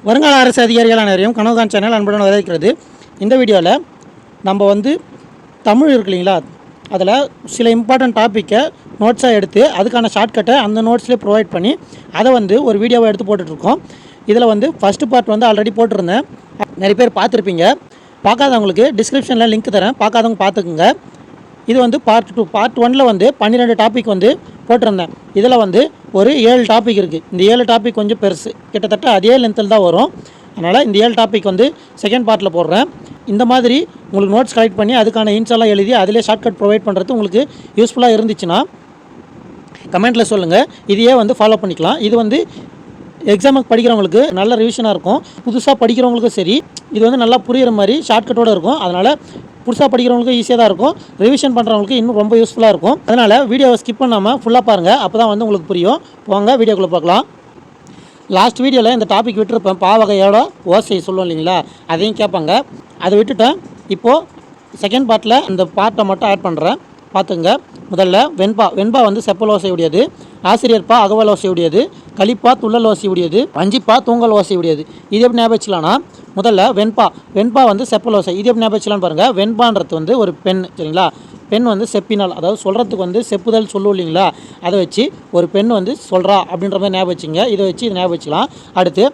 வருங்கால அரசு அதிகாரிகள் அனைவரையும் கனவுகான் சேனல் அன்புடன் வரவேற்கிறது. இந்த வீடியோவில் நம்ம தமிழ் இருக்கு இல்லைங்களா, அதில் சில இம்பார்ட்டன்ட் டாப்பிக்கை நோட்ஸாக எடுத்து அதுக்கான ஷார்ட்கட்டை அந்த நோட்ஸ்லேயே ப்ரொவைட் பண்ணி அதை ஒரு வீடியோவை எடுத்து போட்டுட்ருக்கோம். இதில் ஃபஸ்ட்டு பார்ட் ஆல்ரெடி போட்டிருந்தேன், நிறைய பேர் பார்த்துருப்பீங்க. பார்க்காதவங்களுக்கு டிஸ்கிரிப்ஷனில் லிங்க் தரேன், பார்க்காதவங்க பார்த்துக்குங்க. இது பார்ட் 2. பார்ட் 1ல் 12 டாபிக் போட்டிருந்தேன். இதில் ஒரு 7 டாபிக் இருக்குது. இந்த 7 டாபிக் கொஞ்சம் பெருசு, கிட்டத்தட்ட அதே லென்த்தில் தான் வரும். அதனால் இந்த 7 டாபிக் செகண்ட் பார்ட்டில் போடுறேன். இந்த மாதிரி உங்களுக்கு நோட்ஸ் கலெக்ட் பண்ணி அதுக்கான இன்ஸ்டாலாம் எழுதி அதிலே ஷார்ட்கட் ப்ரொவைட் பண்ணுறது உங்களுக்கு யூஸ்ஃபுல்லாக இருந்துச்சுன்னா கமெண்ட்டில் சொல்லுங்கள். இதையே ஃபாலோ பண்ணிக்கலாம். இது எக்ஸாமுக்கு படிக்கிறவங்களுக்கு நல்ல ரிவிஷனாக இருக்கும். புதுசாக படிக்கிறவங்களுக்கும் சரி, இது நல்லா புரிகிற மாதிரி ஷார்ட்கட்டோடு இருக்கும். அதனால் புதுசாக படிக்கிறவங்களுக்கு ஈஸியாக தான் இருக்கும். ரிவிஷன் பண்ணுறவங்களுக்கு இன்னும் ரொம்ப யூஸ்ஃபுல்லாக இருக்கும். அதனால் வீடியோவை ஸ்கிப் பண்ணாமல் ஃபுல்லாக பாருங்கள், அப்போ தான் உங்களுக்கு புரியும். வாங்க வீடியோக்குள்ளே பார்க்கலாம். லாஸ்ட் வீடியோவில் இந்த டாபிக் விட்டுருப்பேன், பாவகையோட ஓசை சொல்லுவோம் இல்லைங்களா, அதையும் கேட்பாங்க. அதை விட்டுட்டேன். இப்போது செகண்ட் பார்ட்டில் இந்த பார்ட்டை மட்டும் ஆட் பண்ணுறேன், பார்த்துங்க. முதல்ல வெண்பா செப்பல் ஓசை உடையது, ஆசிரியர்ப்பா அகவல் ஓசை உடையது, களிப்பா துள்ளல் ஓசை உடையது, வஞ்சிப்பா தூங்கல் ஓசை உடையது. இது எப்படி ஞாபகம் வச்சுக்கலாம்னா, முதல்ல வெண்பா செப்பல் ஓசை. இது எப்படி ஞாபகம் வச்சுக்கலான்னு பாருங்கள். வெண்பான்றது ஒரு பெண், சரிங்களா. பெண் செப்பினால், அதாவது சொல்கிறதுக்கு செப்புதல் சொல்லுவோம் இல்லைங்களா, அதை வச்சு ஒரு பெண் சொல்கிறா அப்படின்ற மாதிரி ஞாபகம் வச்சுங்க. இதை வச்சு இது ஞாபகம் வச்சுக்கலாம். அடுத்து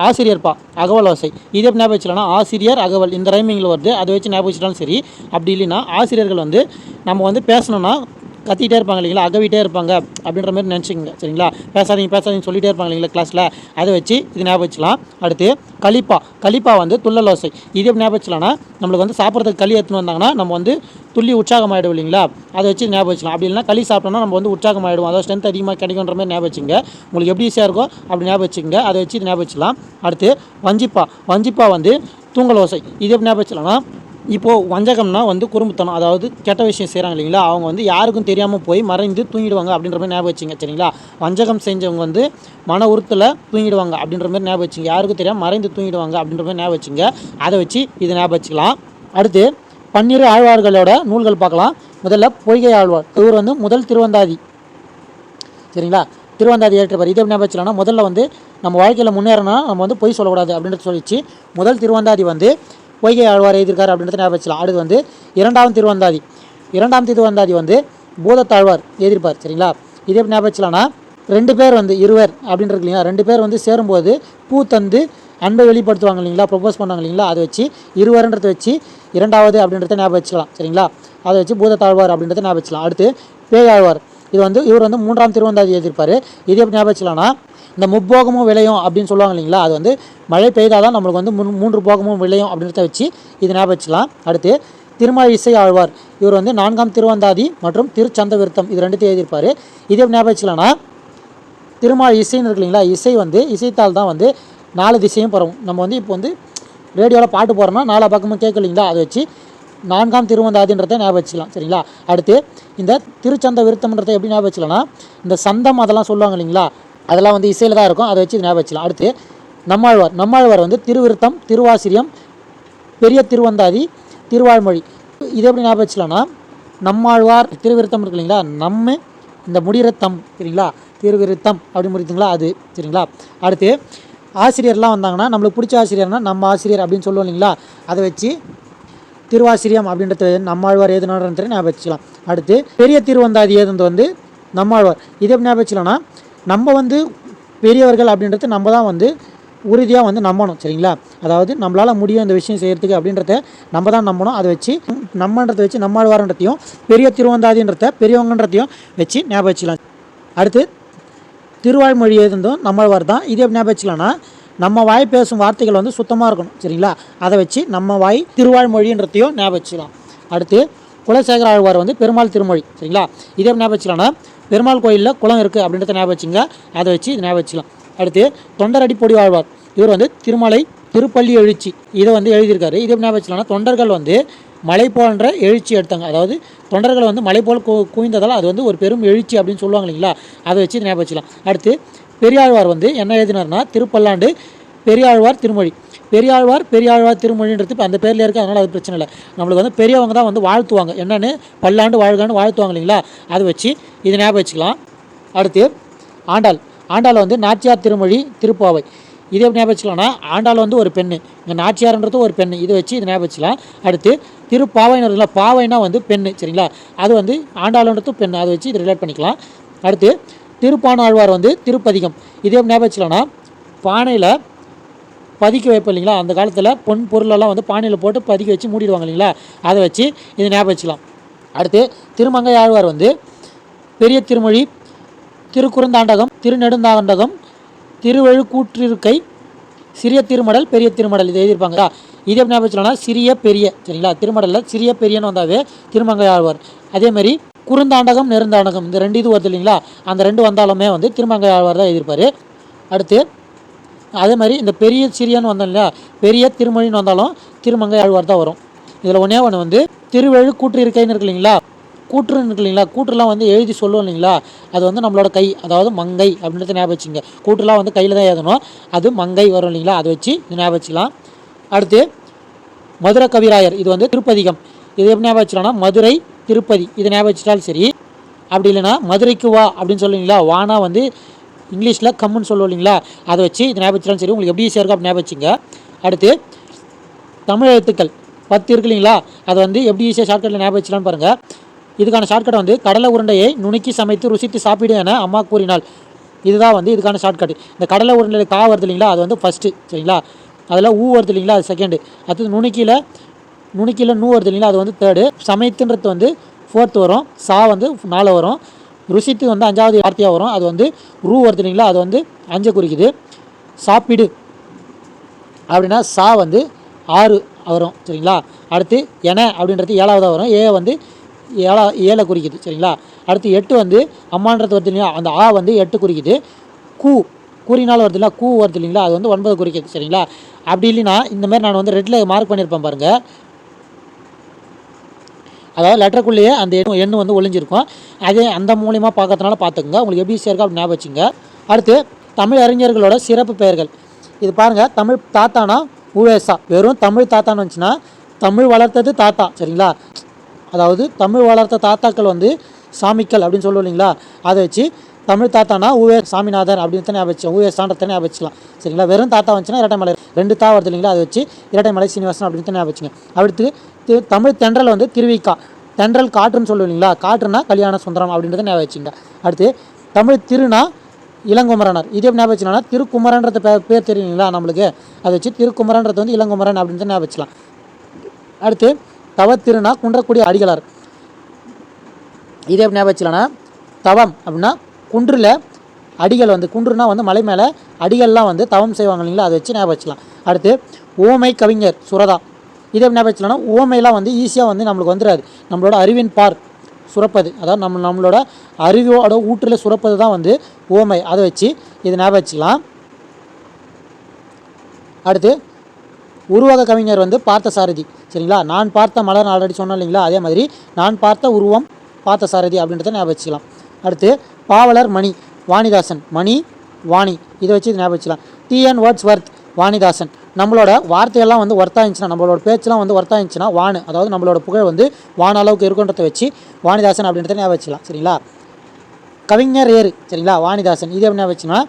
ஆசிரியர்ப்பா அகவல் ஓசை. இது எப்படி ஞாபகம் வச்சுக்கலாம்னா, ஆசிரியர் அகவல் இந்த ரைமிங்கில் வருது, அதை வச்சு ஞாபகம் வச்சுட்டாலும் சரி. அப்படி இல்லைன்னா ஆசிரியர்கள் நம்ம பேசணுன்னா கத்திகிட்டே இருப்பாங்க இல்லைங்களா, அகவிட்டே இருப்பாங்க அப்படின்ற மாதிரி நினச்சிங்க, சரிங்களா. பேசாதீங்க சொல்லிகிட்டே இருப்பாங்க இல்லைங்களா கிளாஸில், அதை வச்சு இது ஞாபகம் வச்சுக்கலாம். அடுத்து களிப்பா துள்ளல் ஓசை. இது எப்படி ஞாபகம் வச்சுக்கலாம்னா, நம்மளுக்கு சாப்பிட்றதுக்கு களி எடுத்துன்னு வந்தாங்கன்னா நம்ம துள்ளி உற்சாகம் ஆகிடும் இல்லைங்களா, அதை வச்சு ஞாபகம் வச்சுக்கலாம். அப்படி இல்லைனா களி சாப்பிட்டோம்னா நம்ம உற்சாகம் ஆகிடும், அதாவது ஸ்ட்ரென்த் அதிகமாக கிடைக்குன்ற மாதிரி ஞாபகம் வச்சுங்க. உங்களுக்கு எப்படி ஈஸியாக இருக்கோ அப்படி ஞாபகம் வச்சுங்க, அதை வச்சு இது ஞாபகம் வச்சுக்கலாம். அடுத்து வஞ்சிப்பா தூங்கல் ஓசை. இது எப்படி ஞாபகம் வச்சுக்கலாம்னா, இப்போது வஞ்சகம்னா குறும்புத்தனம், அதாவது கெட்ட விஷயம் செய்கிறாங்க இல்லைங்களா, அவங்க யாருக்கும் தெரியாமல் போய் மறைந்து தூங்கிடுவாங்க அப்படின்ற மாதிரி ஞாபகம் வச்சுங்க, சரிங்களா. வஞ்சகம் செஞ்சவங்க மன உறுத்தில் தூங்கிடுவாங்க அப்படின்ற மாதிரி ஞாபகம் வச்சுங்க, யாருக்கும் தெரியாமல் மறைந்து தூங்கிடுவாங்க அப்படின்ற மாதிரி ஞாபகம் வச்சுங்க. அதை வச்சு இது ஞாபகம் வச்சுக்கலாம். அடுத்து 12 ஆழ்வார்களோட நூல்கள் பார்க்கலாம். முதல்ல பொய்கை ஆழ்வார், இவர் முதல் திருவந்தாதி, சரிங்களா. திருவந்தாதி ஏற்றவர். இதை ஞாபகம் வச்சுக்கலாம்னா, முதல்ல நம்ம வாழ்க்கையில் முன்னேறனா நம்ம பொய் சொல்லக்கூடாது அப்படின்றத சொல்லிச்சு. முதல் திருவந்தாதி பொய்கை ஆழ்வார் எழுதியிருக்காரு அப்படின்றத ஞாபகம் வச்சுக்கலாம். அடுத்து இரண்டாம் திருவந்தாதி பூதத்தாழ்வார் எழுதியிருப்பார், சரிங்களா. இதே ஞாபகம் வச்சுக்கலாம்னா, 2 பேர் இருவர் அப்படின்றது இல்லைங்களா, 2 பேர் சேரும்போது பூ தந்து அன்பை வெளிப்படுத்துவாங்க இல்லைங்களா, ப்ரொப்போஸ் பண்ணுவாங்க இல்லைங்களா, அதை வச்சு இருவர்ன்றதை வச்சு இரண்டாவது அப்படின்றத ஞாபகம் வச்சுக்கலாம், சரிங்களா. அதை வச்சு பூதத்தாழ்வார் அப்படின்றத ஞாபகம் வச்சுக்கலாம். அடுத்து பேயாழ்வார். இவர் மூன்றாம் திருவந்தாதி எழுதியிருப்பார். இதே ஞாபகம் வச்சுக்கலாம்னா, இந்த முப்போகமும் விளையும் அப்படின்னு சொல்லுவாங்க இல்லைங்களா, அது மழை பெய்தால் தான் நம்மளுக்கு 3 போகமும் விளையும் அப்படின்றத வச்சு இது ஞாபகம் வச்சுக்கலாம். அடுத்து திருமால் இசை ஆழ்வார். இவர் 4ஆம் திருவந்தாதி மற்றும் திருச்சந்த விருத்தம் இது 2த்தையும் எழுதியிருப்பார். இதே ஞாபகம் வச்சுக்கலாம்னா, திருமால் இசைன்னு இருக்கு இல்லைங்களா, இசை இசைத்தால் தான் 4 திசையும் பரவும். நம்ம இப்போ ரேடியோவில் பாட்டு போகிறோன்னா 4 பக்கமும் கேட்க இல்லைங்களா, அதை வச்சு 4ஆம் திருவந்தாதின்றதை ஞாபகம் வச்சுக்கலாம், சரிங்களா. அடுத்து இந்த திருச்சந்த விருத்தம்ன்றதை எப்படி ஞாபகம் வச்சுக்கலாம்னா, இந்த சந்தம் அதெல்லாம் சொல்லுவாங்க இல்லைங்களா, அதெல்லாம் இசையில் தான் இருக்கும், அதை வச்சு ஞாபகம் வச்சுக்கலாம். அடுத்து நம்மாழ்வார் திருவிருத்தம், திருவாசிரியம், பெரிய திருவந்தாதி, திருவாழ்மொழி. இதை எப்படி ஞாபகம் வச்சுக்கலாம்னா, நம்மாழ்வார் திருவிருத்தம் இருக்கு இல்லைங்களா, நம்ம இந்த முடிரத்தம், சரிங்களா, திருவிருத்தம் அப்படி முடித்துங்களா அது, சரிங்களா. அடுத்து ஆசிரியர்லாம் வந்தாங்கன்னா, நம்மளுக்கு பிடிச்ச ஆசிரியர்னா நம்ம ஆசிரியர் அப்படின்னு சொல்லுவோம் இல்லைங்களா, அதை வச்சு திருவாசிரியம் அப்படின்றது நம்மாழ்வார் ஏதுனான்றதை ஞாபகம் வச்சுக்கலாம். அடுத்து பெரிய திருவந்தாதி ஏதுந்து நம்மாழ்வார். இதை எப்படி ஞாபகம் வச்சுக்கலாம்னா, நம்ம பெரியவர்கள் அப்படின்றது நம்ம தான் உறுதியாக நம்பணும், சரிங்களா. அதாவது நம்மளால் முடியும் இந்த விஷயம் செய்கிறதுக்கு அப்படின்றத நம்ம தான் நம்பணும். அதை வச்சு நம்மன்றதை வச்சு நம்மாழ்வார்ன்றதையும் பெரிய திருவந்தாதின்றத பெரியவங்கன்றதையும் வச்சு ஞாபகம் வச்சுக்கலாம். அடுத்து திருவாய்மொழி எழுதும் நம்மாழ்வார் தான். இதே ஞாபகம் வச்சுக்கலாம்னா, நம்ம வாய் பேசும் வார்த்தைகள் சுத்தமாக இருக்கணும், சரிங்களா. அதை வச்சு நம்ம வாய் திருவாய்மொழின்றதையும் ஞாபகம் வச்சுக்கலாம். அடுத்து குலசேகர ஆழ்வார் பெருமாள் திருமொழி, சரிங்களா. இதே ஞாபகம் வச்சுக்கலாம்னா, பெருமாள் கோயிலில் குளம் இருக்குது அப்படின்றத ஞாபகம் வச்சுங்க, அதை வச்சு இது ஞாபகம் வச்சுக்கலாம். அடுத்து தொண்டரடிப்பொடி ஆழ்வார். இவர் திருமலை திருப்பள்ளி எழுச்சி இதை எழுதியிருக்காரு. இதே ஞாபகம் வச்சுக்கலாம்னா, தொண்டர்கள் மலை போன்ற எழுச்சி எடுத்தாங்க, அதாவது தொண்டர்கள் மலை போல் குவிந்ததால் அது ஒரு பெரும் எழுச்சி அப்படின்னு சொல்லுவாங்க இல்லைங்களா, அதை வச்சு ஞாபகம் வச்சுக்கலாம். அடுத்து பெரியாழ்வார் என்ன எழுதினார்னா, திருப்பல்லாண்டு பெரியாழ்வார் திருமொழி. பெரியாழ்வார் திருமொழின்றது இப்போ அந்த பேரில் இருக்குது, அதனால் அது பிரச்சனை இல்லை. நம்மளுக்கு பெரியவங்க தான் வாழ்த்துவாங்க, என்னென்னு பல்லாண்டு வாழ்கான்னு வாழ்த்துவாங்க இல்லைங்களா, அதை வச்சு இது ஞாபகம் வச்சுக்கலாம். அடுத்து ஆண்டாள் நாச்சியார் திருமொழி திருப்பாவை. இது எப்படி ஞாபகம் வச்சுக்கலாம்னா ஆண்டாள் வந்து ஒரு பெண்ணு, இங்கே நாச்சியார்ன்றது ஒரு பெண்ணு, இதை வச்சு இது ஞாபகம் வச்சுக்கலாம். அடுத்து திருப்பாவைன்னு இருக்குல்ல, பாவைனா வந்து பெண்ணு சரிங்களா, அது வந்து ஆண்டாளுன்றது பெண்ணு, அதை வச்சு இது ரிலேட் பண்ணிக்கலாம். அடுத்து திருப்பானாழ்வார் வந்து திருப்பதிகம், இது எப்படி ஞாபகம் வச்சுக்கலாம்னா பானையில் பதிக்க வைப்போம் இல்லைங்களா, அந்த காலத்தில் பொன் பொருளெல்லாம் வந்து பானையில் போட்டு பதிக்க வச்சு மூடிடுவாங்க இல்லைங்களா, அதை வச்சு இது ஞாபகம் வச்சுக்கலாம். அடுத்து திருமங்கை ஆழ்வார் வந்து பெரிய திருமொழி, திருக்குறுந்தாண்டகம், திருநெடுந்தாண்டகம், திருவழுக்கூற்றிருக்கை, சிறிய திருமடல், பெரிய திருமடல், இது எழுதியிருப்பாங்க. இதே ஞாபகம் வச்சுக்கலாம்னா சிறிய பெரிய சரிங்களா, திருமடலில் சிறிய பெரியன்னு வந்தாவே திருமங்கை ஆழ்வார். அதேமாதிரி குறுந்தாண்டகம் நெருந்தாண்டகம் இந்த 2 இது வருது இல்லைங்களா, அந்த 2 வந்தாலுமே வந்து திருமங்கை ஆழ்வார் தான் எழுதியிருப்பார். அடுத்து அதே மாதிரி இந்த பெரிய சிறியன்னு வந்தோம் இல்லையா, பெரிய திருமொழின்னு வந்தாலும் திருமங்கை ஆழ்வார் தான் வரும். இதில் ஒன்றே ஒன்று வந்து திருவெழு கூற்று இருக்கைன்னு இருக்கு இல்லைங்களா, கூற்றுன்னு இருக்கு இல்லைங்களா, கூற்றுலாம் வந்து எழுதி சொல்லுவோம் இல்லைங்களா, அது வந்து நம்மளோட கை, அதாவது மங்கை அப்படின்றத ஞாபகம் வச்சுங்க. கூற்றுலாம் வந்து கையில் தான் எழுதணும், அது மங்கை வரும் இல்லைங்களா, அதை வச்சு ஞாபகம் வச்சுக்கலாம். அடுத்து மதுரை கவிராயர், இது வந்து திருப்பதிகம், இது எப்படி ஞாபகம் வச்சுக்கலாம்னா மதுரை திருப்பதி, இதை ஞாபகம் வச்சுட்டாலும் சரி. அப்படி இல்லைன்னா மதுரைக்கு வா அப்படின்னு சொல்லுவீங்களா, வானா வந்து இங்கிலீஷில் கம்முன்னு சொல்லுவோம் இல்லைங்களா, அதை வச்சு இது ஞாபகம் வச்சுட்டாலும் சரி, உங்களுக்கு எப்படி ஈஸியாக இருக்கும் அப்படி ஞாபகம் வச்சுங்க. அடுத்து தமிழ் எழுத்துக்கள் 10 இருக்கு இல்லைங்களா, அதை வந்து எப்படி ஈஸியாக ஷார்ட்கட்டில் ஞாபகம் வச்சுலான்னு பாருங்கள். இதுக்கான ஷார்ட்கட் வந்து கடலை உருண்டையை நுணுக்கி சமைத்து ருசித்து சாப்பிடு என அம்மா கூறினாள், இதுதான் வந்து இதுக்கான ஷார்ட்கட். இந்த கடலை உருண்டை கா வருது இல்லைங்களா, அது வந்து ஃபஸ்ட்டு சரிங்களா, அதில் ஊ வருது இல்லைங்களா, அது செகண்டு. அடுத்தது நுணுக்கியில் நூ வருது இல்லைங்களா, அது வந்து தேர்டு. சமைத்துன்றது வந்து 4th வரும், சா வந்து 4 வரும், ருசித்து வந்து 5வது வார்த்தையாக வரும், அது வந்து ரூ வருது இல்லைங்களா, அது வந்து 5 குறிக்குது. சாப்பிடு அப்படின்னா சா வந்து 6 வரும் சரிங்களா. அடுத்து என அப்படின்றது 7வதாக வரும், ஏ வந்து 7 குறிக்குது சரிங்களா. அடுத்து 8 வந்து அம்மான்றது வருது இல்லைங்களா, அந்த ஆ வந்து 8 குறிக்குது. கூறினால் வருது இல்லை, கூ வருது இல்லைங்களா, அது வந்து 9 குறிக்குது சரிங்களா. அப்படி இல்லைன்னா இந்தமாதிரி நான் வந்து ரெட்டில் மார்க் பண்ணியிருப்பேன் பாருங்கள், அதாவது லெட்டருக்குள்ளேயே அந்த எண்ணு வந்து ஒளிஞ்சிருக்கும், அதே அந்த மூலியமாக பார்க்கறதுனால பார்த்துக்குங்க, உங்களுக்கு எப்படி ஈஸியாக இருக்கும் அப்படி ஞாபகம் வச்சுங்க. அடுத்து தமிழ் அறிஞர்களோட சிறப்பு பெயர்கள், இது பாருங்கள். தமிழ் தாத்தானா உவேசா, வெறும் தமிழ் தாத்தான்னு வந்துச்சுன்னா தமிழ் வளர்த்தது தாத்தா சரிங்களா, அதாவது தமிழ் வளர்த்த தாத்தாக்கள் வந்து சாமிக்கள் அப்படின்னு சொல்லுவோம் இல்லைங்களா, அதை வச்சு தமிழ் தாத்தானா உவே சாமிநாதன் அப்படின்னு ஞாபகம் வச்சு உவேசான்றத ஞாபகம் வச்சுக்கலாம் சரிங்களா. வெறும் தாத்தா வந்துச்சுன்னா இரட்டைமலை 2 தா வருது இல்லைங்களா, அதை வச்சு இரட்டைமலை சீனிவாசன் அப்படின்னு ஞாபகம் வச்சுங்க. அடுத்து தமிழ் தென்றல் வந்து திருவிக்கா, தென்றல் காற்றுன்னு சொல்லுவோம் இல்லைங்களா, காற்றுனா கல்யாண சுந்தரம் அப்படின்றத ஞாபகம் வச்சுங்க. அடுத்து தமிழ் திருனா இளங்குமரனர், இதே ஞாபகம் வச்சுனா திருக்குமரன்றது பேர் தெரியுங்களா நம்மளுக்கு, அதை வச்சு திருக்குமரன்றது வந்து இளங்குமரன் அப்படின்னு ஞாபகம் வச்சுக்கலாம். அடுத்து தவத்திருனா குன்றக்கூடிய அடிகளார், இதே ஞாபகம் வச்சுலான்னா தவம் அப்படின்னா குன்றில் அடிகள் வந்து, குன்றுனா வந்து மலை மேலே அடிகள்லாம் வந்து தவம் செய்வாங்க இல்லைங்களா, அதை வச்சு ஞாபகம் வச்சுக்கலாம். அடுத்து ஓமை கவிஞர் சுரதா, இதே ஞாபகம் வச்சுலான்னா ஓமையெல்லாம் வந்து ஈஸியாக வந்து நம்மளுக்கு வந்துடாது, நம்மளோட அறிவின் பார் சுரப்பது, அதாவது நம்மளோட அறிவோட ஊற்றில் சுரப்பது தான் வந்து ஓமை, அதை வச்சு இது ஞாபகம் வச்சுக்கலாம். அடுத்து உருவக கவிஞர் வந்து பார்த்த சாரதி சரிங்களா, நான் பார்த்த மலர் ஆல்ரெடி சொன்னோம் இல்லைங்களா, அதே மாதிரி நான் பார்த்த உருவம் பார்த்த சாரதி அப்படின்றத ஞாபகம் வச்சுக்கலாம். அடுத்து பாவலர் மணி வாணிதாசன், மணி வாணி, இதை வச்சு இது ஞாபகம் வச்சுக்கலாம். டிஎன் வேர்ட்ஸ்வொர்த் வாணிதாசன், நம்மளோட வார்த்தையெல்லாம் வந்து ஒர்த்தாக இருந்துச்சுன்னா, நம்மளோட பேச்செலாம் வந்து ஒர்த்தாக இருந்துச்சுன்னா வானு, அதாவது நம்மளோட புகழ் வந்து வான அளவுக்கு இருக்குன்றதை வச்சு வாணிதாசன் அப்படின்றத ஞாபகம் வச்சுக்கலாம் சரிங்களா. கவிஞர் ஏறு சரிங்களா, வாணிதாசன், இதே ஞாபகம் வச்சுன்னா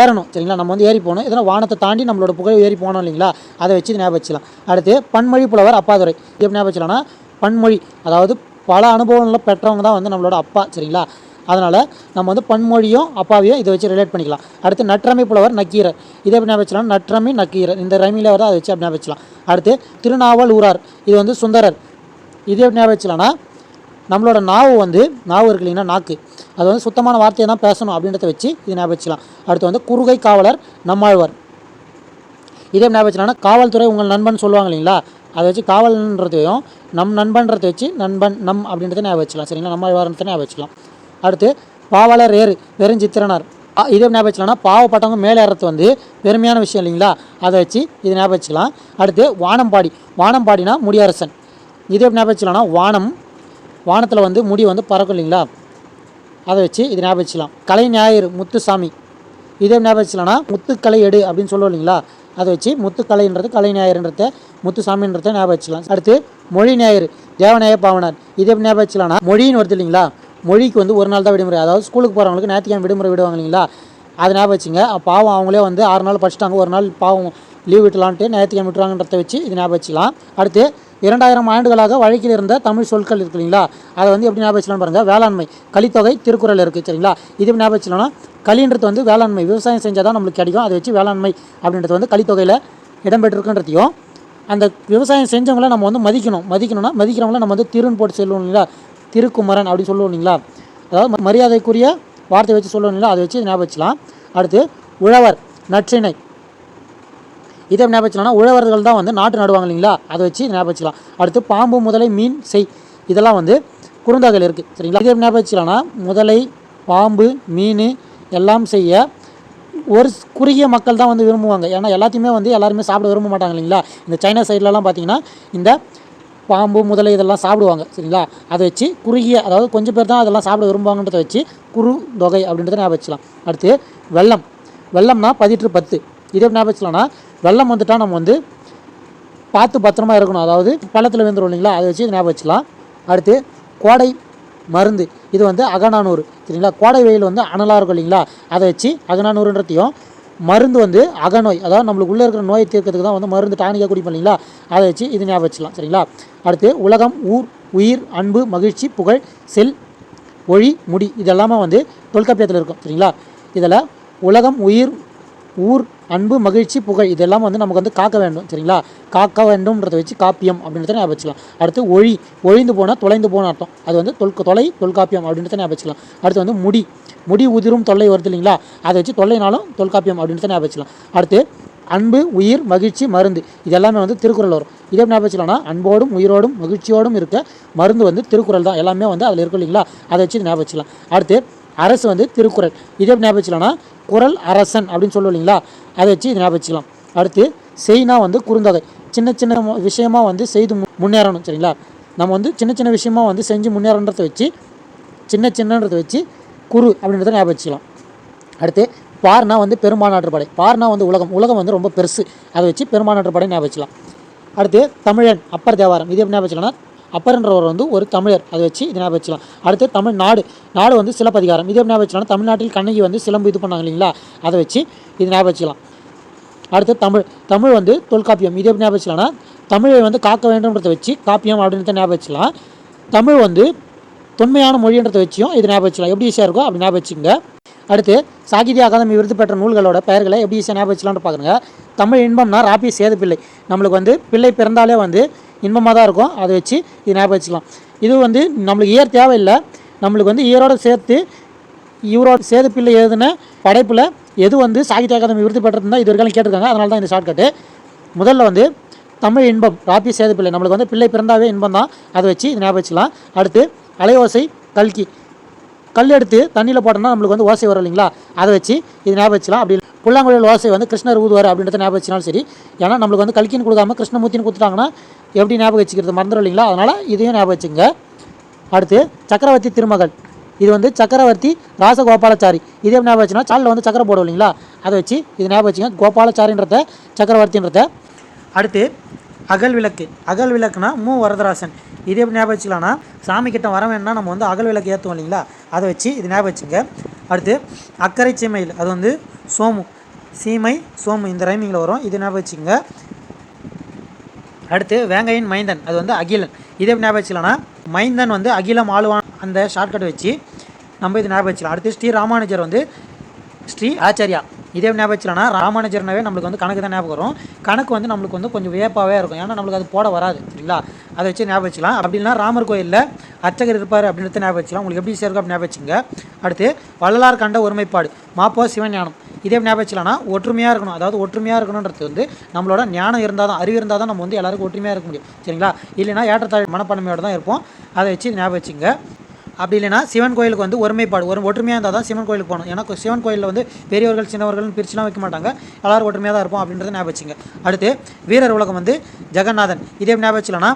ஏறணும் சரிங்களா, நம்ம வந்து ஏறி போகணும், இதெல்லாம் வானத்தை தாண்டி நம்மளோட புகழ் ஏறி போகணும் இல்லைங்களா, அதை வச்சு ஞாபகம் வச்சுக்கலாம். அடுத்து பன்மொழி புலவர் அப்பாதுரை, இது ஞாபகம் வச்சுலாம்னா பன்மொழி, அதாவது பல அனுபவங்களில் பெற்றவங்க தான் வந்து நம்மளோட அப்பா சரிங்களா, அதனால் நம்ம வந்து பன்மொழியும் அப்பாவையும் இதை வச்சு ரிலேட் பண்ணிக்கலாம். அடுத்து நற்றமை புலவர் நக்கீரர், இதே எப்படி ஞாபகம் வச்சுலாம் நற்றமை நக்கீரர், இந்த ரமியில் வர அதை வச்சு அப்படி ஞாபகம் வச்சுக்கலாம். அடுத்து திருநாவல் ஊரார், இது வந்து சுந்தரர், இதே எப்படி ஞாபகம் வச்சுலாம்னா நம்மளோட நாவு இருக்கு இல்லைங்கன்னா நாக்கு, அது வந்து சுத்தமான வார்த்தையை தான் பேசணும் அப்படின்றத வச்சு இது ஞாபகம் வச்சுக்கலாம். அடுத்து வந்து குறுகை காவலர் நம்மாழ்வார், இதே ஞாபகம் வச்சுலாம்னா காவல்துறை உங்கள் நண்பன் சொல்லுவாங்க இல்லைங்களா, அதை வச்சு காவல்ன்றதையும் நம் நண்பன்றதை வச்சு நண்பன் நம் அப்படின்றத ஞாபகம் வச்சுக்கலாம் சரிங்களா, நம்மாழ்வார்ன்றதை ஞாபகம் வச்சுக்கலாம். அடுத்து பாவலர் ஏறு பெருஞ்சித்திரனார், இதே ஞாபகம் வச்சுலாம்னா பாவப்பட்டவங்க மேலே ஏறது வந்து பெருமையான விஷயம் இல்லைங்களா, அதை வச்சு இது ஞாபகம் வச்சுக்கலாம். அடுத்து வானம்பாடினா முடியரசன், இதே ஞாபகம் வச்சுலாம்னா வானத்தில் வந்து முடி வந்து பறக்கும் இல்லைங்களா, அதை வச்சு இது ஞாபகம் வச்சுக்கலாம். கலை ஞாயிறு முத்துசாமி, இதே ஞாபகம் வச்சுலாம்னா முத்துக்கலை எடு அப்படின்னு சொல்லுவோம் இல்லைங்களா, அதை வச்சு முத்துக்கலைன்றது கலை ஞாயிறுன்றத முத்துசாமின்றத ஞாபகம் வச்சுக்கலாம். அடுத்து மொழி ஞாயிறு தேவநாய பாவனார், இதே ஞாபகம் வச்சுலாம்னா மொழின்னு வருது இல்லைங்களா, மொழிக்கு வந்து ஒரு நாள் தான் விடுமுறை, அதாவது ஸ்கூலுக்கு போகிறவங்களுக்கு ஞாயிற்றுக்கிழமை விடுமுறை விடுவாங்க இல்லைங்களா, அதை ஞாபகம் வச்சுங்க. பாவம் அவங்களே வந்து 6 நாள் படிச்சுட்டாங்க, ஒரு நாள் பாவம் லீவ் விட்டலான்ட்டு ஞாயிற்றுக்கிழமை விட்டுறாங்கன்றத வச்சு இது ஞாபகம் வச்சுக்கலாம். அடுத்து 2000 ஆண்டுகளாக வழக்கில் இருந்த தமிழ் சொற்கள் இருக்கு இல்லைங்களா, அதை வந்து எப்படி ஞாபகம் வச்சுக்கலாம் பாருங்கள். வேளாண்மை, கலித்தொகை, திருக்குறள் இருக்குது சரிங்களா. இது எப்படி ஞாபகம் வச்சுக்கலாம்னா, களின்றது வந்து வேளாண்மை, விவசாயம் செஞ்சால் தான் நம்மளுக்கு கிடைக்கும். அதை வச்சு வேளாண்மை அப்படின்றது வந்து கலித்தொகையில் இடம்பெற்றிருக்குன்றதையும், அந்த விவசாயம் செஞ்சவங்கள நம்ம வந்து மதிக்கணும்னா மதிக்கிறவங்கள நம்ம வந்து திருன்னு போட்டு சொல்லுவோம் இல்லைங்களா, திருக்குமரன் அப்படின்னு சொல்லுவோம் இல்லைங்களா, அதாவது மரியாதைக்குரிய வார்த்தை வச்சு சொல்லுவோம் இல்லைங்களா, அதை வச்சு ஞாபகம் வச்சுக்கலாம். அடுத்து உழவர், நற்றிணை, இதை ஞாபகம் வச்சுக்கலாம்னா உழவர்கள் தான் வந்து நாட்டு நடுவாங்க இல்லைங்களா, அதை வச்சு ஞாபகம் வச்சுக்கலாம். அடுத்து பாம்பு, முதலை, மீன், செய், இதெல்லாம் வந்து குறுந்தொகையில் இருக்குது சரிங்களா. இதை ஞாபகம் வச்சுக்கலாம்னா முதலை, பாம்பு, மீன் எல்லாம் செய்ய ஒரு குறுகிய மக்கள் தான் வந்து விரும்புவாங்க. ஏன்னா எல்லாத்தையுமே வந்து எல்லாருமே சாப்பிட விரும்ப மாட்டாங்க இல்லைங்களா. இந்த சைனா சைட்லலாம் பார்த்திங்கன்னா இந்த பாம்பு, முதலை இதெல்லாம் சாப்பிடுவாங்க சரிங்களா. அதை வச்சு குறுகிய, அதாவது கொஞ்சம் பேர் தான் அதெல்லாம் சாப்பிட விரும்புவாங்கன்றதை வச்சு குறுந்தொகை அப்படின்றத ஞாபகம் வச்சுக்கலாம். அடுத்து வெள்ளம், வெள்ளம்னா 10 இதே ஞாபகம் வச்சுக்கலாம்னா வெள்ளம் வந்துட்டால் நம்ம வந்து பார்த்து பத்திரமா இருக்கணும், அதாவது பள்ளத்தில் விழுந்துடும் இல்லைங்களா, அதை வச்சு ஞாபகம் வச்சுக்கலாம். அடுத்து கோடை மருந்து, இது வந்து அகநானூறு சரிங்களா. கோடை வெயில் வந்து அனலாக இருக்கும் இல்லைங்களா, அதை வச்சு அகநானூறுன்றதையும், மருந்து வந்து அகநோய், அதாவது நம்மளுக்கு உள்ளே இருக்கிற நோயை தீர்க்கிறதுக்கு தான் வந்து மருந்து டானிக்காக குடிப்போம் இல்லைங்களா, அதை வச்சு இது ஞாபகம் வச்சுக்கலாம் சரிங்களா. அடுத்து உலகம், ஊர், உயிர், அன்பு, மகிழ்ச்சி, புகழ், செல், ஒளி, முடி, இதெல்லாமே வந்து தொல்காப்பியத்தில் இருக்கும் சரிங்களா. இதில் உலகம், உயிர், ஊர், அன்பு, மகிழ்ச்சி, புகழ் இதெல்லாம் வந்து நமக்கு வந்து காக்க வேண்டும் சரிங்களா. காக்க வேண்டும்ன்றதை வச்சு காப்பியம் அப்படின்றத ஞாபகம் வச்சுக்கலாம். அடுத்து ஒழி, ஒழிந்து போனால் தொலைந்து போன அர்த்தம், அது வந்து தொல்காப்பியம் அப்படின்றத ஞாபகம் வச்சுக்கலாம். அடுத்து வந்து முடி உதிரும் தொல்லை வருது இல்லைங்களா, அதை வச்சு தொல்லைனாலும் தொல்காப்பியம் அப்படின்றத ஞாபகம் வச்சுக்கலாம். அடுத்து அன்பு, உயிர், மகிழ்ச்சி, மருந்து, இதெல்லாமே வந்து திருக்குறள் வரும். இதே ஞாபகம் வச்சுக்கலாம்னா அன்போடும் உயிரோடும் மகிழ்ச்சியோடும் இருக்க மருந்து வந்து திருக்குறள் தான், எல்லாமே வந்து அதில் இருக்கும் இல்லைங்களா, அதை வச்சு ஞாபகம் வச்சுக்கலாம். அடுத்து அரசு வந்து திருக்குறள், இதே ஞாபகம் வச்சுக்கலாம்னா குறள் அரசன் அப்படின்னு சொல்லுவோம் இல்லைங்களா, அதை வச்சு இது ஞாபகம் வச்சுக்கலாம். அடுத்து செய்னா வந்து குறுந்தொகை, சின்ன விஷயமாக வந்து செய்து முன்னேறணும் சரிங்களா. நம்ம வந்து சின்ன விஷயமாக வந்து செஞ்சு முன்னேறன்றதை வச்சு சின்னன்றதை வச்சு குறு அப்படின்றத ஞாபகம் வச்சுக்கலாம். அடுத்து பார்னா வந்து பெரும்பான்மையாற்று படை, பார்னா வந்து உலகம் வந்து ரொம்ப பெருசு, அதை வச்சு பெரும்பான்மையாற்று படை ஞாபகம் வச்சுக்கலாம். அடுத்து தமிழன், அப்பர் தேவாரம், இது எப்படி ஞாபகம் வச்சுக்கலாம்னா அப்பர்ன்றவர் வந்து ஒரு தமிழர், அதை வச்சு இது ஞாபகம் வச்சுக்கலாம். அடுத்து நாடு வந்து சிலப்பதிகாரம், இது எப்படி ஞாபகம் வச்சுக்கலாம், தமிழ்நாட்டில் கண்ணகி வந்து சிலம்பு இது பண்ணாங்க இல்லைங்களா, அதை வச்சு இது ஞாபகம் வச்சுக்கலாம். அடுத்து தமிழ் வந்து தொல்காப்பியம், இது எப்படி ஞாபகம் வச்சுக்கலாம்னா தமிழை வந்து காக்க வேண்டும்ன்றதை வச்சு காப்பியம் அப்படின்றத ஞாபகம் வச்சுக்கலாம். தமிழ் வந்து தொன்மையான மொழின்றதை வச்சியும் இது ஞாபகம் வச்சுக்கலாம். எப்படி ஈஸியாக இருக்கோ அப்படி ஞாபகம் வச்சுங்க. அடுத்து சாகித்ய அகாதமி விருது பெற்ற நூல்களோட பெயர்களை எப்படி ஈஸியாக ஞாபகம் வச்சுக்கலாம்னு பார்க்குறேங்க. தமிழ் இன்பம்னா ராபி சேதுப்பிள்ளை, நம்மளுக்கு வந்து பிள்ளை பிறந்தாலே வந்து இன்பமாக தான் இருக்கும், அதை வச்சு இது ஞாபகம் வச்சுக்கலாம். இது வந்து நம்மளுக்கு இயர் தேவையில்லை, நம்மளுக்கு வந்து இயரோடு சேர்த்து இவரோட சேதுப்பிள்ளை எழுதின படைப்பில் எது வந்து சாகித்ய அகாதமி விருது பெற்றதுன்னா இது வரைக்கும் கேட்டிருக்காங்க, அதனால தான் இந்த ஷார்ட்கட்டு. முதல்ல வந்து தமிழ் இன்பம் ராபி சேதுப்பிள்ளை, நம்மளுக்கு வந்து பிள்ளை பிறந்தாவே இன்பம் தான், அதை வச்சு இது ஞாபகம் வச்சுக்கலாம். அடுத்து அலையோசை கல்கி, கல் எடுத்து தண்ணியில் போட்டோம்னா நம்மளுக்கு வந்து ஓசை வரும் இல்லைங்களா, அதை வச்சு இது ஞாபகம் வச்சுக்கலாம். அப்படி புல்லாங்குழல் ஓசை வந்து கிருஷ்ணர் ஊதுவார் அப்படின்றத ஞாபகம் வச்சுனாலும் சரி, ஏன்னா நம்மளுக்கு வந்து கல்கின்னு கொடுக்காம கிருஷ்ணமூர்த்தின்னு கொடுத்துட்டாங்கன்னா எப்படி ஞாபகம் வச்சுக்கிறது மறந்துடும் இல்லைங்களா, அதனால் இதையும் ஞாபகம் வச்சுங்க. அடுத்து சக்கரவர்த்தி திருமகள், இது வந்து சக்கரவர்த்தி ராசகோபாலாச்சாரி, இதே ஞாபகம் வச்சுன்னா சாலில் வந்து சக்கரை போடும் இல்லைங்களா, அதை வச்சு இது ஞாபகம் வச்சுங்க, கோபாலாச்சாரின்றத சக்கரவர்த்தின்றத. அடுத்து அகல் விளக்குனா வரதராசன், இது எப்படி ஞாபகம் வச்சுக்கலாம்னா சாமி கிட்ட வர வேணும்னா நம்ம வந்து அகல் விளக்கு ஏற்றுவோம் இல்லைங்களா, அதை வச்சு இது ஞாபகம் வச்சுங்க. அடுத்து அக்கறை சீமையில், அது வந்து சீமை சோமு இந்த ரைமிங்கில் வரும், இது ஞாபகம் வச்சுங்க. அடுத்து வேங்கையின் மைந்தன், அது வந்து அகிலன், இதே ஞாபகம் வச்சுக்கலாம்னா மைந்தன் வந்து அகிலம் ஆளுவான், அந்த ஷார்ட்கட் வச்சு நம்ம இது ஞாபகம் வச்சுக்கலாம். அடுத்து ஸ்ரீ ராமானுஜர் வந்து ஸ்ரீ ஆச்சாரியா, இதே ஞாபகம் வச்சுக்கலாம்னா ராமானுஜர்னாவே நம்மளுக்கு வந்து கணக்கு தான் ஞாபகம் வரும், கணக்கு வந்து நம்மளுக்கு வந்து கொஞ்சம் வியப்பாகவே இருக்கும், ஏன்னா நம்மளுக்கு அது போட வராது சரிங்களா, அதை வச்சு ஞாபகம் வச்சுக்கலாம். அப்படின்னா ராமர் கோயிலில் அர்ச்சகர் இருப்பார் அப்படின்றத ஞாபகம் வச்சுக்கலாம், உங்களுக்கு எப்படி சேர்க்கும் அப்படி ஞாபகம் வச்சுங்க. அடுத்து வள்ளலார் கண்ட ஒருமைப்பாடு மாப்போ சிவஞானம், இதே ஞாபகம் வச்சுக்கலாம்னா ஒற்றுமையாக இருக்கணும், அதாவது ஒற்றுமையாக இருக்கணுன்றது வந்து நம்மளோட ஞானம் இருந்தால் தான், அறிவு இருந்தால் தான் நம்ம வந்து எல்லாருக்கும் ஒற்றுமையாக இருக்க முடியும் சரிங்களா, இல்லைனா ஏற்றத்தாழ் மனப்பான்மையோடு தான் இருப்போம், அதை வச்சு ஞாபகம் வச்சுங்க. அப்படி இல்லைனா சிவன் கோயிலுக்கு வந்து ஒருமைப்பாடு ஒற்றுமையாக இருந்தால் தான் சிவன் கோயிலுக்கு போகணும், ஏன்னா சிவன் கோயிலில் வந்து பெரியவர்கள் சின்னவர்கள்னு பிரிச்சுலாம் வைக்க மாட்டாங்க, எல்லோரும் ஒற்றுமையாக தான் இருப்போம் அப்படின்றத ஞாபகம் வச்சுங்க. அடுத்து வீரர் உலகம் வந்து ஜெகநாதன், இதே ஞாபகம் வச்சுக்கலாம்னா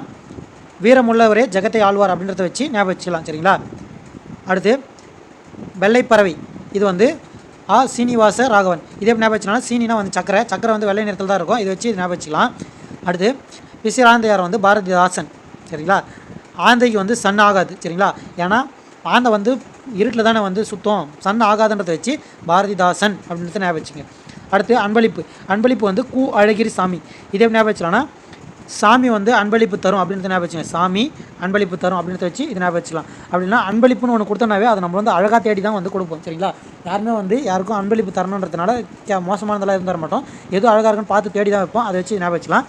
வீரமுள்ளவரே ஜெகத்தை ஆழ்வார் அப்படின்றத வச்சு ஞாபகம் வச்சுக்கலாம் சரிங்களா. அடுத்து வெள்ளைப்பறவை, இது வந்து சீனிவாச ராகவன், இதே ஞாபகம் வச்சுக்கலாம், சீனினா வந்து சக்கரை வந்து வெள்ளை நிறத்தில் தான் இருக்கும், இதை வச்சு இது ஞாபகம் வச்சுக்கலாம். அடுத்து பிசிராந்தையார் வந்து பாரதிதாசன் சரிங்களா, ஆந்தைக்கு வந்து சன் ஆகாது சரிங்களா, ஏன்னா ஆந்தை வந்து இருட்டில் தானே வந்து சுத்தம், சன் ஆகாதுன்றதை வச்சு பாரதிதாசன் அப்படின்றத ஞாபகம் வச்சுங்க. அடுத்து அன்பளிப்பு வந்து கு அழகிரி சாமி. இதே ஞாபகம் வச்சுலாம்னா சாமி வந்து அன்பளிப்பு தரும் அப்படின்றத ஞாபகம் வச்சுங்க. சாமி அன்பளிப்பு தரும் அப்படின்றத வச்சு இது ஞாபகம் வச்சுக்கலாம். அப்படின்னா அன்பளிப்புன்னு ஒன்று கொடுத்தோம்னாவே அதை நம்ம வந்து அழகாக தேடி தான் வந்து கொடுப்போம். சரிங்களா? யாருமே வந்து யாருக்கும் அன்பளிப்பு தரணுன்றதுனால மோசமானதெல்லாம் இருந்துட மாட்டோம். எதுவும் அழகாக இருக்குன்னு பார்த்து தேடி தான் வைப்போம். அதை வச்சு ஞாபகம் வச்சுக்கலாம்.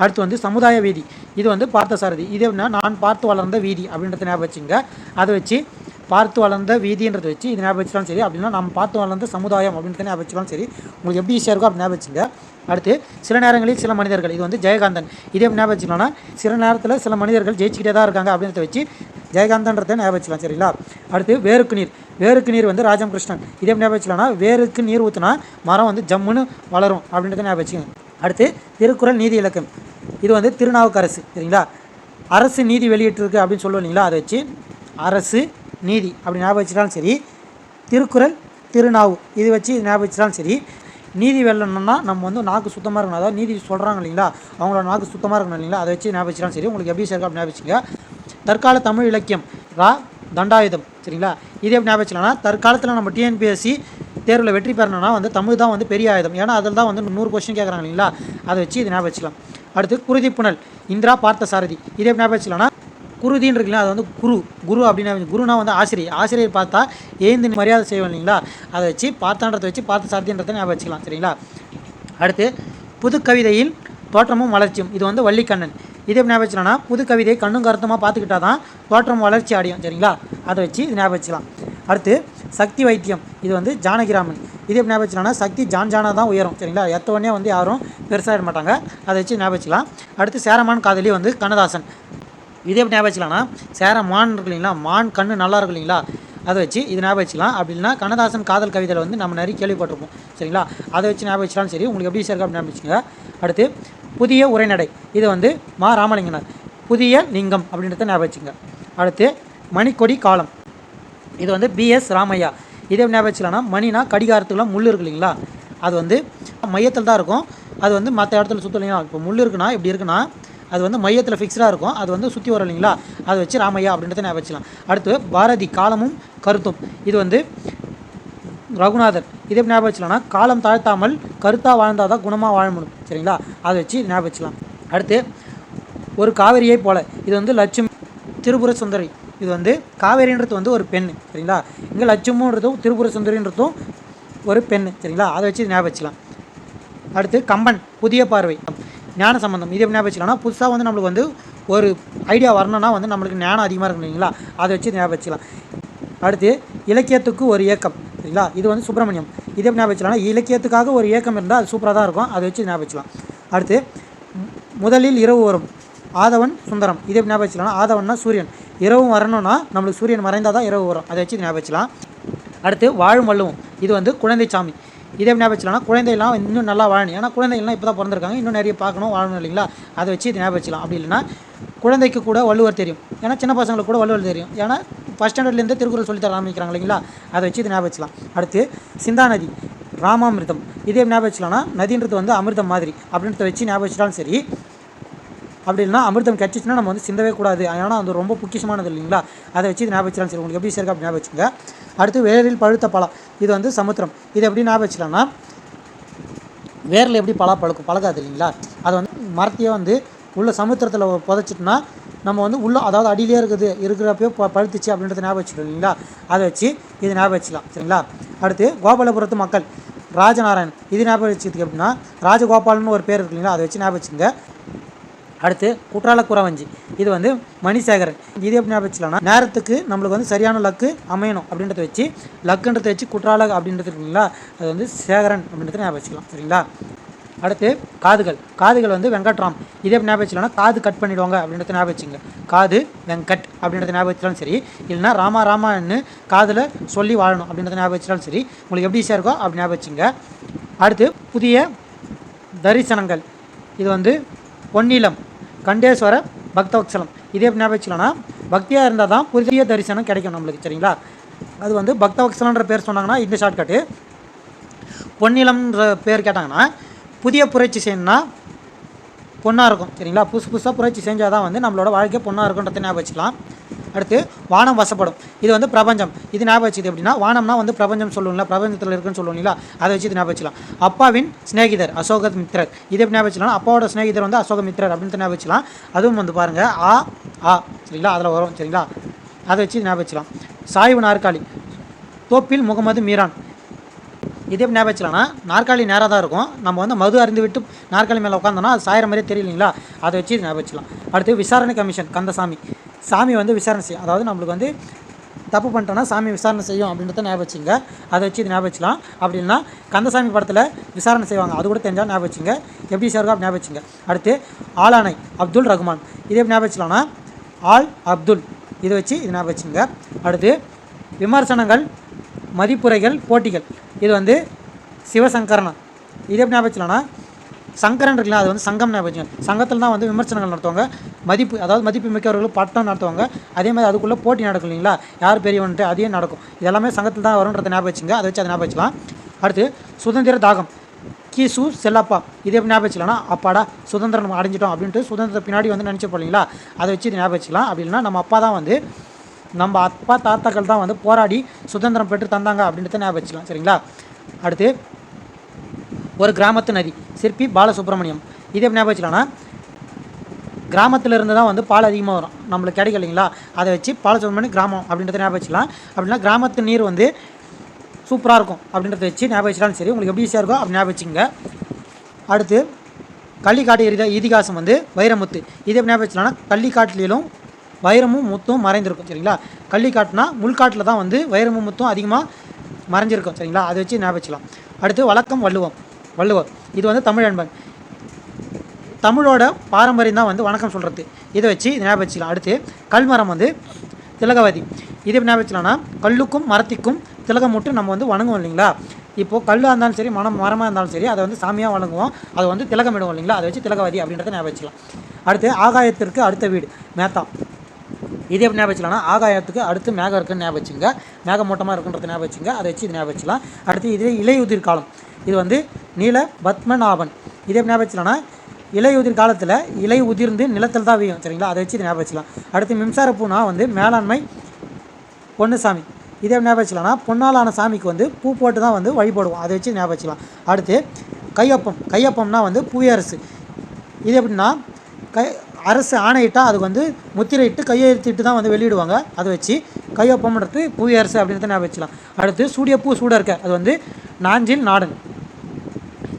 அடுத்து வந்து சமுதாய வீதி. இது வந்து பார்த்தசாரதி. இது எப்படின்னா நான் பார்த்து வளர்ந்த வீதி அப்படின்றத ஞாபகம் வச்சுங்க. அதை வச்சு பார்த்து வளர்ந்த வீதின்றதை வச்சு இது ஞாபகம் வச்சுக்கலாம். சரி, அப்படின்னா நம்ம பார்த்து வளர்ந்த சமுதாயம் அப்படின்றத ஞாபகம் வச்சுக்கலாம். சரி, உங்களுக்கு எப்படி ஈஸியாக இருக்கோ அப்படி ஞாபகம் வச்சுங்க. அடுத்து சில நேரங்களில் சில மனிதர்கள். இது வந்து ஜெயகாந்தன். இதே எப்படி ஞாபகம் வச்சுக்கலாம்னா சில நேரத்தில் சில மனிதர்கள் ஜெயிச்சுக்கிட்டே தான் இருக்காங்க அப்படின்றத வச்சு ஜெயகாந்தன்றதை ஞாபகம் வச்சுக்கலாம். சரிங்களா? அடுத்து வேருக்கு நீர் வந்து ராஜம் கிருஷ்ணன். இதே எப்படி ஞாபகம் வச்சுக்கலாம்னா வேருக்கு நீர் ஊற்றினா மரம் வந்து ஜம்முன்னு வளரும் அப்படின்றத ஞாபகம் வச்சுக்கோங்க. அடுத்து திருக்குறள் நீதி இலக்கம். இது வந்து திருநாவுக்கரசு. சரிங்களா? அரசு நீதி வெளியிட்டிருக்கு அப்படின்னு சொல்லுவோம் இல்லைங்களா? அதை வச்சு அரசு நீதி அப்படி ஞாபகம் வச்சுட்டாலும் சரி, திருக்குறள் திருநாவு இது வச்சு ஞாபகம் வச்சுட்டாலும் சரி. நீதி வெல்லணும்னா நம்ம வந்து நாக்கு சுத்தமாக இருக்கணும். அதாவது நீதி சொல்கிறாங்க இல்லைங்களா, அவங்களோட நாக்கு சுத்தமாக இருக்கணும் இல்லைங்களா, அதை வச்சு ஞாபகம் வச்சுட்டாலும் சரி. உங்களுக்கு எப்படி சேர்க்கா அப்படி ஞாபகம் வச்சுங்க. தற்கால தமிழ் இலக்கியம் ரா தண்டாயுதம். சரிங்களா? இது எப்படி ஞாபகம் வச்சுக்கலாம்னா தற்காலத்தில் நம்ம டிஎன்பிஎஸ்சி தேர்வில் வெற்றி பெறணும்னா வந்து தமிழ் தான் வந்து பெரிய ஆயுதம். ஏன்னா அதில் தான் வந்து 100 கொஸ்டின் கேட்குறாங்க இல்லைங்களா, அதை வச்சு இது ஞாபகம் வச்சுக்கலாம். அடுத்து குருதிப்புணல் இந்திரா பார்த்த சாரதி. இதே ஞாபகம் வச்சுக்கலாம்னா குருதின்னு இருக்குங்களா, அது வந்து குரு அப்படின்னு குருனா வந்து ஆசிரியர் பார்த்தா ஏந்து மரியாதை செய்வோம் இல்லைங்களா, அதை வச்சு பார்த்தான்றதை வச்சு பார்த்த சாரதின்றதை ஞாபகம் வச்சுக்கலாம். சரிங்களா? அடுத்து புது கவிதையில் தோற்றமும் வளர்ச்சியும். இது வந்து வள்ளிக்கண்ணன். இதே ஞாபகம் வச்சுக்கலாம்னா புது கவிதையை கண்ணும் கருத்துமாக பார்த்துக்கிட்டா தான் தோற்றம் வளர்ச்சி அடையும். சரிங்களா? அதை வச்சு இது ஞாபகம் வச்சுக்கலாம். அடுத்து சக்தி வைத்தியம். இது வந்து ஜானகிராமன். இதே ஞாபகம் வச்சுக்கலாம்னா சக்தி ஜானா தான் உயரும். சரிங்களா? எத்தவொடனே வந்து யாரும் பெருசாக இருக்க மாட்டாங்க. அதை வச்சு ஞாபகம் வச்சுக்கலாம். அடுத்து சேரமான் காதலி வந்து கண்ணதாசன். இதே எப்படி ஞாபகம் வச்சுக்கலாம்னா சேரமான் இருக்கு இல்லைங்களா, மான் கண்ணு நல்லா இருக்கு இல்லைங்களா, அதை வச்சு இது ஞாபகம் வச்சுக்கலாம். அப்படின்னா கண்ணதாசன் காதல் கவிதையில் வந்து நம்ம நிறைய கேள்விப்பட்டிருப்போம். சரிங்களா? அதை வச்சு ஞாபகம் வச்சுக்கலாம். சரி, உங்களுக்கு எப்படி சேர்க்கா அப்படி ஞாபகம் வச்சுங்க. அடுத்து புதிய உரைநடை. இது வந்து மா ராமலிங்கனார். புதிய லிங்கம் அப்படின்றத ஞாபகம் வச்சுங்க. அடுத்து மணிக்கொடி காலம். இது வந்து பிஎஸ் ராமையா. இதே ஞாபகம் வச்சுக்கலாம்னா மணினா கடிகாரத்துக்குலாம் முள் இருக்கு இல்லைங்களா, அது வந்து மையத்தில் தான் இருக்கும். அது வந்து மற்ற இடத்துல சுற்ற இல்லைங்களா. இப்போ முள் இருக்குன்னா இப்படி இருக்குன்னா அது வந்து மையத்தில் ஃபிக்ஸ்டாக இருக்கும். அது வந்து சுற்றி வரும் இல்லைங்களா, அதை வச்சு ராமையா அப்படின்றத ஞாபகம் வச்சுக்கலாம். அடுத்து பாரதி காலமும் கருத்தும். இது வந்து ரகுநாதர். இதே ஞாபகம் வச்சுக்கலாம்னா காலம் தாழ்த்தாமல் கருத்தாக வாழ்ந்தால் தான் குணமாக வாழ முடியும். சரிங்களா? அதை வச்சு ஞாபகம் வச்சுக்கலாம். அடுத்து ஒரு காவேரியை போல. இது வந்து லட்சுமி திரிபுர சுந்தரி. இது வந்து காவேரின்றது வந்து ஒரு பெண். சரிங்களா? இங்கே லட்சுமின்றதும் திரிபுர சுந்தரின்றதும் ஒரு பெண். சரிங்களா? அதை வச்சு ஞாபகம் வச்சுக்கலாம். அடுத்து கம்பன் புதிய பார்வை ஞான சம்பந்தம். இது எப்படி ஞாபகம் வச்சுக்கலாம்னா புதுசாக வந்து நம்மளுக்கு வந்து ஒரு ஐடியா வரணும்னா வந்து நம்மளுக்கு ஞானம் அதிகமாக இருக்கும் இல்லைங்களா, அதை வச்சு ஞாபகம் வச்சுக்கலாம். அடுத்து இலக்கியத்துக்கு ஒரு இயக்கம். சரிங்களா? இது வந்து சுப்பிரமணியம். இது எப்படி ஞாபகம் வச்சுக்கலாம்னா இலக்கியத்துக்காக ஒரு இயக்கம் இருந்தால் அது சூப்பராக தான் இருக்கும். அதை வச்சு ஞாபகம் வச்சுக்கலாம். அடுத்து முதலில் இரவு வரும் ஆதவன் சுந்தரம். இது எப்படி ஞாபகம் வச்சுக்கலாம்னா ஆதவன்னா சூரியன். இரவும் வரணும்னா நம்மளுக்கு சூரியன் மறைந்தால் தான் இரவு வரும். அதை வச்சு ஞாபகம் வச்சுக்கலாம். அடுத்து வாழும் வள்ளுவம். இது வந்து குழந்தை சாமி. இதே ஞாபகம் வச்சுக்கலாம் குழந்தையெல்லாம் இன்னும் நல்லா வாழணும். ஏன்னா குழந்தைகள்லாம் இப்போ தான் பிறந்திருக்காங்க, இன்னும் நிறைய பார்க்கணும் வாழணும் இல்லைங்களா, அதை வச்சு இது ஞாபகம் வச்சுக்கலாம். அப்படி இல்லைன்னா குழந்தைக்கு கூட வள்ளுவர் தெரியும். ஏன்னா சின்ன பசங்களுக்கு கூட வள்ளுவர் தெரியும். ஏன்னா ஃபஸ்ட் ஸ்டாண்டர்ட்லேருந்து திருக்குறள் சொல்லித்தர ஆரம்பிக்கிறாங்க இல்லைங்களா, அதை வச்சு இது ஞாபகம் வச்சுக்கலாம். அடுத்து சிந்தாநதி ராமாமிர்தம். இதே ஞாபகம் வச்சுக்கலாம்னா நதின்றது வந்து அமிர்தம் மாதிரி அப்படின்றத வச்சு ஞாபகம் வச்சுட்டாலும் சரி. அப்படி இல்லைனா அமிர்தம் கிடச்சிச்சுன்னா நம்ம வந்து சிந்தவே கூடாது. ஏன்னா அது ரொம்ப பொக்கிஷமானது இல்லைங்களா, அதை வச்சு இது ஞாபகம் வச்சுக்கலாம். சரி, உங்களுக்கு எப்படி சேர்க்க அப்படி ஞாபகம் வச்சுங்க. அடுத்து வேரில் பழுத்த பழம். இது வந்து சமுத்திரம். இது எப்படி ஞாபகம் வச்சுக்கலாம்னா வேரில் எப்படி பழகாது இல்லைங்களா, அதை வந்து மரத்தையே வந்து உள்ள சமுத்திரத்தில் புதைச்சிட்டுனா நம்ம வந்து உள்ள அதாவது அடியிலே இருக்கிறப்போ பழுத்துச்சு அப்படின்றத ஞாபகம் வச்சுக்கணும் இல்லைங்களா, அதை வச்சு இது ஞாபகம் வச்சுக்கலாம். சரிங்களா? அடுத்து கோபாலபுரத்து மக்கள் ராஜநாராயணன். இது ஞாபகம் வச்சுக்கிறதுக்கு எப்படின்னா ராஜகோபாலன்னு ஒரு பேர் இருக்கு இல்லைங்களா, அதை வச்சு ஞாபகம் வச்சுங்க. அடுத்து குற்றால குறவஞ்சி. இது வந்து மணிசேகரன். இது எப்படி ஞாபகம் வச்சுக்கலாம்னா நேரத்துக்கு நம்மளுக்கு வந்து சரியான லக்கு அமையணும் அப்படின்றத வச்சு லக்குன்றதை வச்சு குற்றால அப்படின்றது இருக்குங்களா, அது வந்து சேகரன் அப்படின்றத ஞாபகம் வச்சுக்கலாம். சரிங்களா? அடுத்து காதுகள் வந்து வெங்கட்ராம். இதே எப்படி ஞாபகம் வச்சுக்கலாம்னா காது கட் பண்ணிவிடுவாங்க அப்படின்றத ஞாபகம் வச்சுங்க. காது வெங்கட் அப்படின்றத ஞாபகம் வச்சாலும் சரி, இல்லைனா ராமான்னு காதில் சொல்லி வாழணும் அப்படின்றத ஞாபகம் வச்சாலும் சரி. உங்களுக்கு எப்படி ஈஸியாக இருக்கோ அப்படி ஞாபகம் வச்சுங்க. அடுத்து புதிய தரிசனங்கள். இது வந்து பொன்னிலம் கண்டேஸ்வர பக்தவத்சலம். இதே எப்படி ஞாபகம் வச்சுக்கலாம்னா பக்தியாக இருந்தால் தான் புதிய தரிசனம் கிடைக்கும் நம்மளுக்கு. சரிங்களா? அது வந்து பக்தவத்சலன்ற பேர் சொன்னாங்கன்னா இந்த ஷார்ட்கட்டு. பொன்னிலம்ன்ற பேர் கேட்டாங்கன்னா புதிய புரட்சி செய்யணும்னா பொண்ணாக இருக்கும். சரிங்களா? புதுசாக புரட்சி செஞ்சால் தான் வந்து நம்மளோட வாழ்க்கை பொண்ணாக இருக்குன்றதை ஞாபகம் வச்சுக்கலாம். அடுத்து வானம் வசப்படும். இது வந்து பிரபஞ்சம். இது ஞாபகம் வச்சுது எப்படின்னா, வானம்னா வந்து பிரபஞ்சம் சொல்லுவீங்களா, பிரபஞ்சத்தில் இருக்குன்னு சொல்லுவீங்களா, அதை வச்சு இது ஞாபகம் வச்சுக்கலாம். அப்பாவின் சிநேகிதர் அசோகமித்ரர். இது எப்படி ஞாபகம் வச்சுக்கலாம், அப்பாவோட சிநேகிதர் வந்து அசோகமித்ரர் அப்படின்னு ஞாபகம் வச்சுக்கலாம். அதுவும் வந்து பாருங்கள் ஆ சரிங்களா, அதில் வரும் சரிங்களா, அதை வச்சு ஞாபகம் வச்சுக்கலாம். சாய்வு நாற்காலி தோப்பில் முகமது மீரான். இது எப்படி ஞாபகம் வச்சுலாம்னா, நாற்காலி நேராக தான் இருக்கும். நம்ம வந்து மது அருந்து விட்டு நாற்காலி மேலே உட்காந்தோன்னா அது சாயிற மாதிரியே தெரியலைங்களா, அதை வச்சு ஞாபகம் வச்சுக்கலாம். அடுத்து விசாரணை கமிஷன் கந்தசாமி. சாமி வந்து விசாரணை செய்யும், அதாவது நம்மளுக்கு வந்து தப்பு பண்ணிட்டோன்னா சாமி விசாரணை செய்யும் அப்படின்றத ஞாபகம் வச்சுங்க. அதை வச்சு இது ஞாபகம் வச்சுக்கலாம். அப்படின்னா கந்தசாமி படத்தில் விசாரணை செய்வாங்க, அது கூட தெரிஞ்சால் ஞாபகம் வச்சுங்க. எப்படி சார் அப்படி ஞாபகம் வச்சுங்க. அடுத்து ஆளானை அப்துல் ரகுமான். இது எப்படி ஞாபகம் வச்சுலாம்னா, ஆல் அப்துல். இதை வச்சு இது ஞாபகம் வச்சுங்க. அடுத்து விமர்சனங்கள் மதிப்புரைகள் போட்டிகள். இது வந்து சிவசங்கரனா. இது எப்படி ஞாபகம் வச்சுலாம்னா, சங்கரன் இருக்குல்ல, அது வந்து சங்கம் ஞாபகம் வச்சுங்க. சங்கத்தில் தான் வந்து விமர்சனங்கள் நடத்துவாங்க, மதிப்பு அதாவது மதிப்பு மிக்கவர்கள் பட்டம் நடத்துவாங்க. அதே மாதிரி அதுக்குள்ளே போட்டி நடக்கும் இல்லைங்களா, யார் பெரியவன்ட்டு அதையும் நடக்கும். இதெல்லாமே சங்கத்தில் தான் வரும்ன்றதை ஞாபகம் வச்சுங்க. அதை வச்சு அதை ஞாபகம் வச்சுக்கலாம். அடுத்து சுதந்திர தாகம் கீசு செல்லப்பா. இது எப்படி ஞாபகம் வச்சுக்கலாம்னா, அப்பாடா சுதந்திரம் அடைஞ்சிட்டோம் அப்படின்ட்டு சுதந்திர பின்னாடி வந்து நினச்சிப்போம் இல்லைங்களா, அதை வச்சு இது ஞாபகம் வச்சுக்கலாம். அப்படின்னா நம்ம அப்பா தான் வந்து நம்ம அப்பா தாத்தாக்கள் தான் வந்து போராடி சுதந்திரம் பெற்று தந்தாங்க அப்படின்றத ஞாபகம் வச்சுக்கலாம் சரிங்களா. அடுத்து ஒரு கிராமத்து நதி சிற்பி பாலசுப்ரமணியம். இது எப்படி ஞாபகம் வச்சுக்கலாம்னா, கிராமத்தில் இருந்து தான் வந்து பால் அதிகமாக வரும், நம்மளுக்கு கிடைக்கும் இல்லைங்களா, அதை வச்சு பாலசுப்ரமணியம் கிராமம் அப்படின்றத ஞாபகம் வச்சுக்கலாம். அப்படின்னா கிராமத்து நீர் வந்து சூப்பராக இருக்கும் அப்படின்றத வச்சு ஞாபகம் வச்சுட்டாலும் சரி, உங்களுக்கு எப்படி ஈஸியாக இருக்கும் அப்படி ஞாபகம் வச்சுங்க. அடுத்து கள்ளிக்காட்டு இதிகாசம் வந்து வைரமுத்து. இது எப்படி ஞாபகம் வச்சுக்கலாம்னா, கள்ளிக்காட்டிலும் வைரமும் முத்தும் மறைந்திருக்கும் சரிங்களா. கள்ளிக்காட்டுனா முள்காட்டில் தான் வந்து வைரமும் முத்தும் அதிகமாக மறைஞ்சிருக்கும் சரிங்களா, அதை வச்சு ஞாபகம் வச்சுக்கலாம். அடுத்து வழக்கம் வள்ளுவர். இது வந்து தமிழ் அன்பன். தமிழோட பாரம்பரியம் தான் வந்து வணக்கம் சொல்கிறது, இதை வச்சு ஞாபகம் வச்சுக்கலாம். அடுத்து கல்மரம் வந்து திலகவதி. இது ஞாபகம் வச்சுக்கலாம்னா, கல்லுக்கும் மரத்திற்கும் திலகம் மட்டும் நம்ம வந்து வணங்குவோம் இல்லைங்களா. இப்போது கல்லாக இருந்தாலும் சரி மரமாக இருந்தாலும் சரி அதை வந்து சாமியாக வணங்குவோம், அதை வந்து திலகமிடுவோம் இல்லைங்களா, அதை வச்சு திலகவதி அப்படின்றத ஞாபகம் வச்சுக்கலாம். அடுத்து ஆகாயத்திற்கு அடுத்த வீடு மேத்தா. இது எப்படி ஞாபகம் வச்சுக்கலாம்னா, ஆகாயத்துக்கு அடுத்து மேகம் இருக்குன்னு ஞாபகம் வச்சுங்க, மேகமூட்டமாக இருக்குன்றத ஞாபகம் வச்சுங்க, அதை வச்சு இது ஞாபகம் வச்சுக்கலாம். அடுத்து இது இலையுதிர் காலம். இது வந்து நீல பத்மநாபன். இது எப்படி ஞாபகம் வச்சுக்கலாம்னா, இலையுதிர் காலத்தில் இலை உதிர்ந்து நிலத்தில் தான் வீயும் சரிங்களா, அதை வச்சு இது ஞாபகம் வச்சுக்கலாம். அடுத்து மின்சார பூனா வந்து மேலாண்மை பொன்னுசாமி. இதை எப்படி ஞாபகம் வச்சுக்கலாம்னா, பொன்னாலான சாமிக்கு வந்து பூ போட்டு தான் வந்து வழிபடுவோம், அதை வச்சு ஞாபகம் வச்சுக்கலாம். அடுத்து கையொப்பம்னா வந்து புவியரசு. இது எப்படின்னா, அரசு ஆணையிட்டால் அதுக்கு வந்து முத்திரையிட்டு கையெழுத்திட்டு தான் வந்து வெளியிடுவாங்க, அதை வச்சு கையொப்பம்ன்றது புவியரசு அப்படின்றத ஞாபகம் வச்சுக்கலாம். அடுத்து சூடிய பூ சூட இருக்க, அது வந்து நாஞ்சில் நாடன்.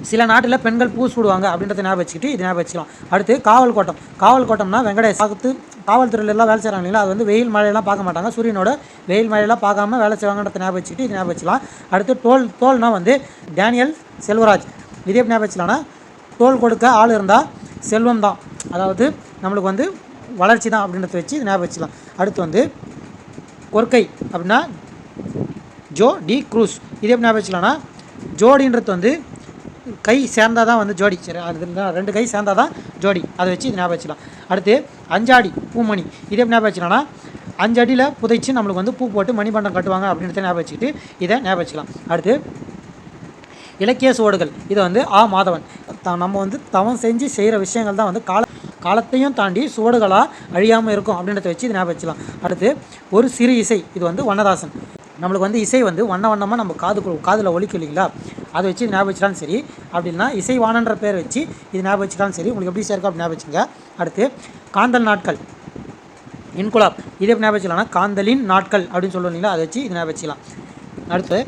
சில நாட்டில் பெண்கள் பூ சூடுவாங்க அப்படின்றத ஞாபகம் வச்சுக்கிட்டு இது ஞாபகம் வச்சுக்கலாம். அடுத்து காவல் கோட்டம்னா வெங்கடேஷ் பார்த்து காவல்துறையில் எல்லாம் வேலை செய்கிறாங்க இல்லைங்களா, அது வந்து வெயில் மழையெல்லாம் பார்க்க மாட்டாங்க, சூரியனோட வெயில் மழையெல்லாம் பார்க்காம வேலை செய்வாங்கன்றத ஞாபகம் வச்சுக்கிட்டு இது ஞாபகம் வச்சுக்கலாம். அடுத்து தோல்னா வந்து டேனியல் செல்வராஜ். இதே எப்படி ஞாபகம் வச்சுக்கலாம்னா, தோல் கொடுக்க ஆள் இருந்தால் செல்வம் தான், அதாவது நம்மளுக்கு வந்து வளர்ச்சி தான் அப்படின்றத வச்சு ஞாபகம் வச்சுக்கலாம். அடுத்து வந்து கொற்கை அப்படின்னா ஜோ டி க்ரூஸ். இதே எப்படி ஞாபகம் வச்சுக்கலாம்னா, ஜோடின்றது வந்து கை சேர்ந்தால் தான் வந்து ஜோடி சரி, அது 2 கை சேர்ந்தால் தான் ஜோடி, அதை வச்சு இது ஞாபகம் வச்சுக்கலாம். அடுத்து அஞ்சாடி பூமணி. இதே எப்படி ஞாபகம் வச்சுக்கலாம்னா, 5 அடியில் புதைச்சி நம்மளுக்கு வந்து பூ போட்டு மணிமண்டபம் கட்டுவாங்க அப்படின்றத ஞாபகம் வச்சுக்கிட்டு இதை ஞாபகம் வச்சுக்கலாம். அடுத்து இலக்கிய சுவடுகள். இது வந்து மாதவன். நம்ம வந்து தவம் செஞ்சு செய்கிற விஷயங்கள் தான் வந்து காலத்தையும் தாண்டி சுவடுகளாக அழியாமல் இருக்கும் அப்படின்றத வச்சு இது ஞாபகம் வச்சுக்கலாம். அடுத்து ஒரு சிறு இசை. இது வந்து வண்ணதாசன். நம்மளுக்கு வந்து இசை வந்து வண்ணமாக நம்ம காதில் ஒலிக்கும் இல்லைங்களா, அதை வச்சு ஞாபகம் வச்சுட்டாலும் சரி, அப்படின்னா இசைவானன்ற பேர் வச்சு இது ஞாபகம் வச்சுட்டாலும் சரி, உங்களுக்கு எப்படி சேர்க்கும் அப்படி ஞாபகம் வச்சுங்க. அடுத்து காந்தல் நாட்கள் இன்குலாப். இது எப்படி ஞாபகம் வச்சுக்கலாம்னா, காந்தலின் நாட்கள் அப்படின்னு சொல்லுவோம் இல்லைங்களா, அதை வச்சு இது ஞாபகம் வச்சுக்கலாம். அடுத்து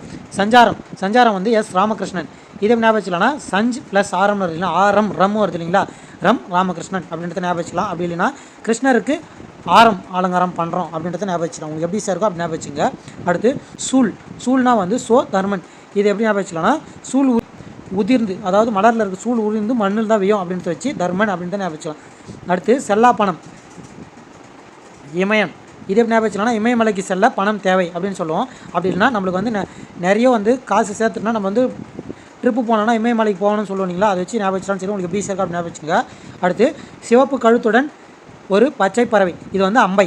சஞ்சாரம் வந்து எஸ் ராமகிருஷ்ணன். இதை ஞாபகம் வச்சுக்கலாம்னா, சஞ்ச் ப்ளஸ் ஆரம் இல்லைங்களா, ரம் வருது இல்லைங்களா, ரம் ராமகிருஷ்ணன் அப்படின்றத ஞாபகம் வச்சுக்கலாம். அப்படி இல்லைன்னா கிருஷ்ணருக்கு ஆரம் அலங்காரம் பண்ணுறோம் அப்படின்றத ஞாபகம் வச்சுக்கலாம், உங்களுக்கு எப்படி சேர்க்கும் அப்படி ஞாபகம் வச்சுங்க. அடுத்து சூல்னா வந்து தர்மன். இது எப்படி ஞாபகம் வச்சுக்கலாம்னா, சூல் உதிர்ந்து, அதாவது மலரில் இருக்க சூல் உதிர்ந்து மண்ணில் தான் வெய்யும் அப்படின்றத வச்சு தர்மன் அப்படின்றத ஞாபகம் வச்சுக்கலாம். அடுத்து செல்லாப்பணம் இமயன். இதே ஞாபகம் வச்சுக்கலாம்னா, இமயமலைக்கு செல்ல பணம் தேவை அப்படின்னு சொல்லுவோம். அப்படி இல்லைனா நம்மளுக்கு வந்து நிறைய வந்து காசு சேர்த்துனா நம்ம வந்து ட்ரிப்பு போனோன்னா இமயமலைக்கு போகணும்னு சொல்லுவீங்களா, அதை வச்சு ஞாபகம் வச்சுக்கலாம் சரி, உங்களுக்கு எப்படி சேர்க்கா அப்படி ஞாபகம் வச்சுங்க. அடுத்து சிவப்பு கழுத்துடன் ஒரு பச்சை பறவை. இது வந்து அம்பை.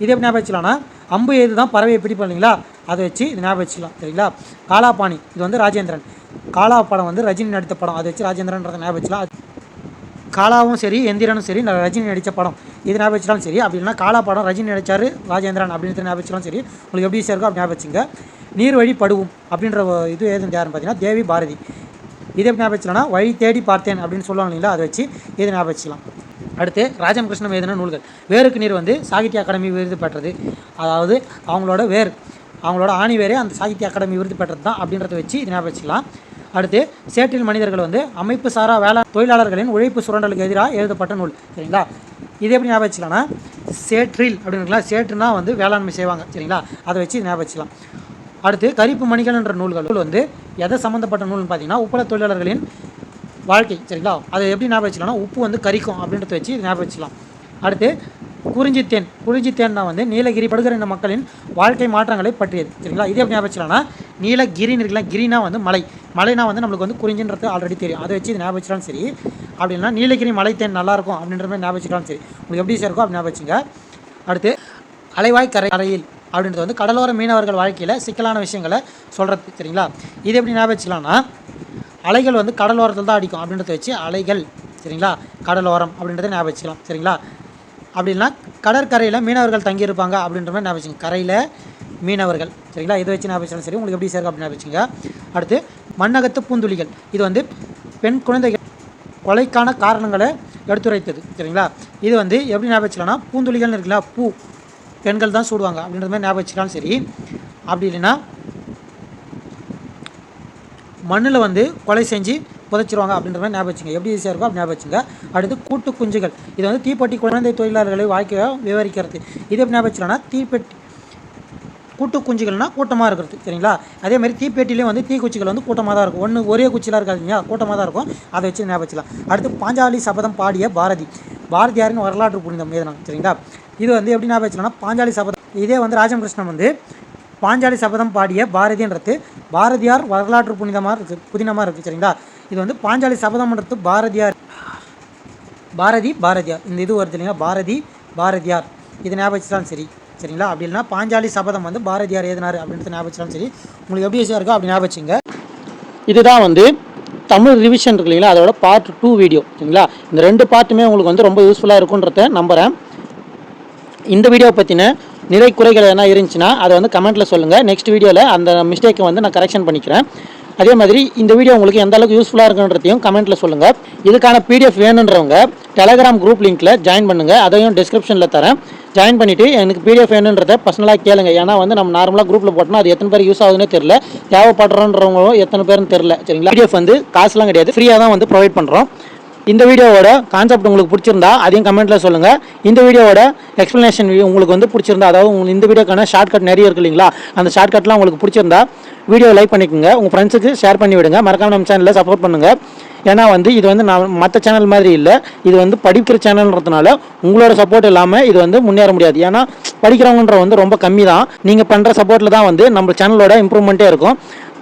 இது எப்படி ஞாபகம் வச்சுக்கலாம்னா, அம்பு எது தான் பறவையை பிடிப்போம் இல்லைங்களா, அதை வச்சு இது ஞாபகம் வச்சுக்கலாம் சரிங்களா. காலாபாணி. இது வந்து ராஜேந்திரன். காலா படம் வந்து ரஜினி நடித்த படம், அதை வச்சு ராஜேந்திரன்றதை ஞாபகம் வச்சுக்கலாம். காலாவும் சரி எந்திரனும் சரி ரஜினி நடித்த படம். இது ஞாபகம் வச்சாலும் சரி. அப்படி இல்லைனா காலா படம் ரஜினி நடிச்சார் ராஜேந்திரன் அப்படின்றது ஞாபகம் வச்சாலும் சரி. உங்களுக்கு எப்படி ஈஸியாக இருக்கோ அப்படி ஞாபகம் வச்சுங்க. நீர் வழி படுவும் அப்படின்ற இது எதுன்னு யாருன்னு பார்த்தீங்கன்னா தேவி பாரதி. இது எப்படி ஞாபகம் வச்சுக்கலாம்னா வழி தேடி பார்த்தேன் அப்படின்னு சொல்லுவாங்க இல்லைங்களா, அதை வச்சு இது ஞாபகம் வச்சுக்கலாம். அடுத்து ராஜம் கிருஷ்ணம் எழுதின நூல்கள். வேருக்கு நீர் வந்து சாகித்ய அகாடமி விருது பெற்றது. அதாவது அவங்களோட ஆணி வேரே அந்த சாகித்ய அகாடமி விருது பெற்றது தான் அப்படின்றத வச்சு இது ஞாபகம் வச்சுக்கலாம். அடுத்து சேற்றில் மனிதர்கள் வந்து அமைப்பு சாரா வேளாண் தொழிலாளர்களின் உழைப்பு சுரண்டலுக்கு எதிராக எழுதப்பட்ட நூல். சரிங்களா, இது எப்படி ஞாபகம் வச்சுக்கலாம்னா சேற்றில் அப்படின்னா சேற்றுனா வந்து வேளாண்மை செய்வாங்க. சரிங்களா, அதை வச்சு இது ஞாபகம் வச்சுக்கலாம். அடுத்து கரிப்பு மணிகள் என்ற நூல்கள் வந்து எதை சம்மந்தப்பட்ட நூல்னு பார்த்தீங்கன்னா உப்பள தொழிலாளர்களின் வாழ்க்கை. சரிங்களா, அதை எப்படி ஞாபகம் வச்சுக்கலாம்னா உப்பு வந்து கரிக்கும் அப்படின்றத வச்சு இது ஞாபகம் வச்சுக்கலாம். அடுத்து குறிஞ்சித்தேன்னா வந்து நீலகிரி படுகர் என்ற மக்களின் வாழ்க்கை மாற்றங்களை பற்றியது. சரிங்களா, இது எப்படி ஞாபகம் வச்சுக்கலாம்னா நீலகிரின்னு இருக்கலாம். கிரினா வந்து மலைனா வந்து நம்மளுக்கு வந்து குறிஞ்சின்றது ஆல்ரெடி தெரியும், அதை வச்சு இது ஞாபகம் வச்சுக்கலாம். சரி, அப்படின்னா நீலகிரி மலைத்தேன் நல்லாயிருக்கும் அப்படின்ற மாதிரி ஞாபகம் வச்சுக்கலாம். சரி, உங்களுக்கு எப்படி இருக்கோ அப்படி ஞாபகம் வச்சுங்க. அடுத்து அலைவாய் கரையில் அப்படின்றது வந்து கடலோர மீனவர்கள் வாழ்க்கையில் சிக்கலான விஷயங்களை சொல்கிறது. சரிங்களா, இது எப்படி ஞாபகம் வச்சுக்கலாம்னா அலைகள் வந்து கடலோரத்தில் தான் அடிக்கும் அப்படின்றத வச்சு அலைகள். சரிங்களா, கடலோரம் அப்படின்றத ஞாபகம் வச்சுக்கலாம். சரிங்களா, அப்படின்னா கடற்கரையில் மீனவர்கள் தங்கியிருப்பாங்க அப்படின்ற மாதிரி ஞாபகம் வச்சுங்க. கரையில் மீனவர்கள். சரிங்களா, இதை வச்சு ஞாபகம் வச்சுக்கலாம். சரி, உங்களுக்கு எப்படி சேர்க்கும் அப்படின்னு ஞாபகம் வச்சுங்க. அடுத்து மண்ணகத்து பூந்துளிகள். இது வந்து பெண் குழந்தைகள் கொலைக்கான காரணங்களை எடுத்துரைத்தது. சரிங்களா, இது வந்து எப்படி ஞாபகம் வச்சுக்கலாம்னா பூந்துளிகள்னு இருக்குல்ல, பூ பெண்கள் தான் சூடுவாங்க அப்படின்ற மாதிரி ஞாபகம் வச்சுக்கலாம். சரி, அப்படி இல்லைன்னா மண்ணில் வந்து கொலை செஞ்சு புதைச்சிருவாங்க அப்படின்ற மாதிரி ஞாபகம் வச்சுங்க. எப்படி ஈஸியாக இருக்கும் அப்படி ஞாபகம் வச்சுங்க. அடுத்து கூட்டு குஞ்சுகள். இது வந்து தீப்பெட்டி குழந்தை தொழிலாளர்களை வாழ்க்கையை விவரிக்கிறது. இது எப்படி ஞாபகம் வச்சுக்கலாம்னா தீப்பெட்டி கூட்டு குஞ்சுகள்னால் கூட்டமாக இருக்கிறது. சரிங்களா, அதேமாதிரி தீப்பெட்டிலையும் வந்து தீக்குச்சிகள் வந்து கூட்டமாக தான் இருக்கும். ஒரே குச்சிலாம் இருக்காதுங்க, கூட்டமாக தான் இருக்கும். அதை வச்சு ஞாபகம் வச்சுக்கலாம். அடுத்து பாஞ்சாலி சபதம் பாடிய பாரதியாரின் வரலாற்று புனிதம் எழுதினாங்க. சரிங்களா, இது வந்து எப்படி ஞாபகம் வச்சுக்கலாம்னா பாஞ்சாலி சபதம். இதே வந்து ராஜம் கிருஷ்ணன் வந்து பாஞ்சாலி சபதம் பாடிய பாரதின்றது பாரதியார் வரலாற்று புனிதமாக இருக்குது. சரிங்களா, இது வந்து பாஞ்சாலி சபதம்ன்றது பாரதியார் இந்த இது வருது இல்லைங்களா, பாரதியார் இது ஞாபகம் வச்சுக்கலாம். சரிங்களா, அப்படி இல்லைனா பாஞ்சாலி சபதம் வந்து பாரதியார் எழுதினார் அப்படின்றது ஞாபகம் வச்சுக்கலாம். சரி, உங்களுக்கு எப்படி ஈஸியாக இருக்கோ அப்படி ஞாபகம் வச்சுங்க. இதுதான் வந்து தமிழ் ரிவிஷன் இருக்கு இல்லைங்களா, அதோட பார்ட் 2 வீடியோ. சரிங்களா, இந்த 2 பார்ட்டுமே உங்களுக்கு வந்து ரொம்ப யூஸ்ஃபுல்லாக இருக்குன்றத நம்புகிறேன். இந்த வீடியோ பற்றின நிறை குறைகள் எதனா இருந்துச்சுன்னா அதை வந்து கமெண்ட்டில் சொல்லுங்கள். நெக்ஸ்ட் வீடியோவில் அந்த மிஸ்டேக்கை வந்து நான் கரெக்ஷன் பண்ணிக்கிறேன். அதே மாதிரி இந்த வீடியோ உங்களுக்கு எந்த அளவுக்கு யூஸ்ஃபுல்லாக இருக்குன்றதையும் கமெண்ட்டில் சொல்லுங்கள். இதுக்கான PDF வேணுன்றவங்க டெலகிராம் குரூப் லிங்க்கில் ஜாயின் பண்ணுங்கள். அதையும் டிஸ்கிரிப்ஷனில் தரேன். ஜாயின் பண்ணிவிட்டு எனக்கு PDF வேணுன்றதை பர்சனலாக கேளுங்க. ஏன்னா வந்து நம்ம நார்மலாக குரூப்பில் போட்டோம்னா அது எத்தனை பேர் யூஸ் ஆகுதுன்னே தெரில, தேவைப்படுறோன்றவங்களும் எத்தனை பேருன்னு தெரில. சரிங்களா, PDF வந்து காசுலாம் கிடையாது, ஃப்ரீயாக தான் வந்து ப்ரொவைட் பண்ணுறோம். இந்த வீடியோவோட கான்செப்ட் உங்களுக்கு பிடிச்சிருந்தா அதையும் கமெண்ட்டில் சொல்லுங்கள். இந்த வீடியோவோட எக்ஸ்ப்ளனேஷன் உங்களுக்கு வந்து பிடிச்சிருந்தா, அதாவது உங்களுக்கு இந்த வீடியோக்கான ஷார்ட்கட் நிறைய இருக்குது இல்லைங்களா, அந்த ஷார்ட்கட்லாம் உங்களுக்கு பிடிச்சிருந்தா வீடியோ லைக் பண்ணிக்கோங்க, உங்கள் ஃப்ரெண்ட்ஸுக்கு ஷேர் பண்ணி விடுங்க. மறக்காமல் நம்ம சேனலில் சப்போர்ட் பண்ணுங்கள். ஏன்னா வந்து இது வந்து நான் மற்ற சேனல் மாதிரி இல்லை, இது வந்து படிக்கிற சேனல்ன்றதுனால உங்களோட சப்போர்ட் இல்லாமல் இது வந்து முன்னேற முடியாது. ஏன்னா படிக்கிறவங்கன்ற வந்து ரொம்ப கம்மி தான். நீங்கள் பண்ணுற சப்போர்ட்டில் தான் வந்து நம்ம சேனலோட இம்ப்ரூவ்மெண்ட்டே இருக்கும்.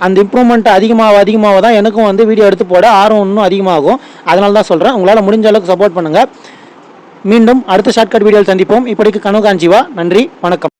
அந்த இம்ப்ரூவ்மெண்ட் அதிகமாக தான் எனக்கும் வந்து வீடியோ எடுத்து போட ஆர்வம் இன்னும் அதிகமாகும். அதனால தான் சொல்கிறேன், உங்களால் முடிஞ்ச அளவுக்கு சப்போர்ட் பண்ணுங்கள். மீண்டும் அடுத்த ஷார்ட்கட் வீடியோவில் சந்திப்போம். இப்படிக்கு கனு காஞ்சிவா. நன்றி, வணக்கம்.